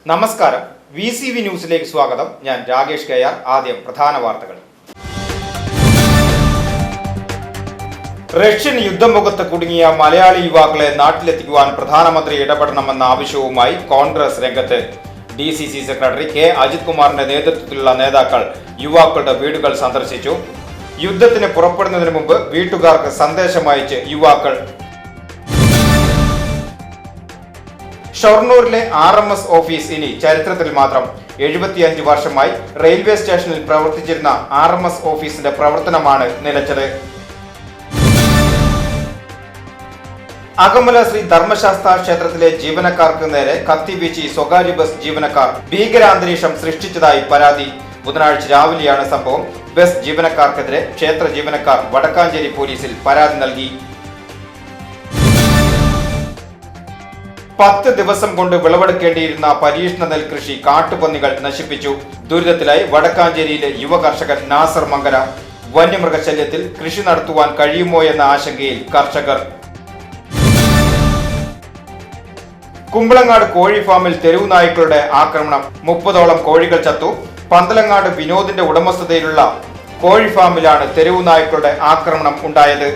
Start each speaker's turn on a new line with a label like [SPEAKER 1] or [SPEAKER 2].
[SPEAKER 1] നമസ്കാരം, VCV ന്യൂസിലേക്ക് സ്വാഗതം. ഞാൻ രാകേഷ് കെആർ. ആദ്യം പ്രധാന വാർത്തകൾ. റഷ്യൻ യുദ്ധമുഖത്ത് കുടുങ്ങിയ മലയാളി യുവാക്കളെ നാട്ടിലെത്തിക്കുവാൻ പ്രധാനമന്ത്രി ഇടപെടണമെന്ന ആവശ്യവുമായി കോൺഗ്രസ് രംഗത്ത്. DCC സെക്രട്ടറി കെ അജിത് കുമാറിന്റെ നേതൃത്വത്തിലുള്ള നേതാക്കൾ യുവാക്കളുടെ വീടുകൾ സന്ദർശിച്ചു. യുദ്ധത്തിന് പുറപ്പെടുന്നതിന് മുമ്പ് വീട്ടുകാർക്ക് സന്ദേശമയച്ച് യുവാക്കൾ. ഷൊർണൂരിലെ RMS ഓഫീസ് ഇനി ചരിത്രത്തിൽ മാത്രം. 75 വർഷമായി റെയിൽവേ സ്റ്റേഷനിൽ പ്രവർത്തിച്ചിരുന്ന RMS ഓഫീസിന്റെ പ്രവർത്തനമാണ് നിലച്ചത്. അകമല ശ്രീ ധർമ്മശാസ്ത്ര ക്ഷേത്രത്തിലെ ജീവനക്കാർക്ക് നേരെ കത്തിവീശി സ്വകാര്യ ബസ് ജീവനക്കാർ ഭീകരാന്തരീക്ഷം സൃഷ്ടിച്ചതായി പരാതി. ബുധനാഴ്ച രാവിലെയാണ് സംഭവം. ബസ് ജീവനക്കാർക്കെതിരെ ക്ഷേത്ര ജീവനക്കാർ വടക്കാഞ്ചേരി പോലീസിൽ പരാതി നൽകി. 10 ദിവസം കൊണ്ട് വിളവെടുക്കേണ്ടിയിരുന്ന പരീക്ഷണ നെൽകൃഷി കാട്ടുപന്നികൾ നശിപ്പിച്ചു. ദുരിതത്തിലായി വടക്കാഞ്ചേരിയിലെ യുവ കർഷകൻ നാസർ മംഗല. വന്യമൃഗശല്യത്തിൽ കൃഷി നടത്തുവാൻ കഴിയുമോ എന്ന ആശങ്കയിൽ കർഷകർ. കുമ്പളങ്ങാട് കോഴി ഫാമിൽ തെരുവു നായ്ക്കളുടെ ആക്രമണം. 30ഓളം കോഴികൾ ചത്തു. പന്തലങ്ങാട് വിനോദിന്റെ ഉടമസ്ഥതയിലുള്ള കോഴി ഫാമിലാണ് തെരുവു നായ്ക്കളുടെ ആക്രമണം ഉണ്ടായത്.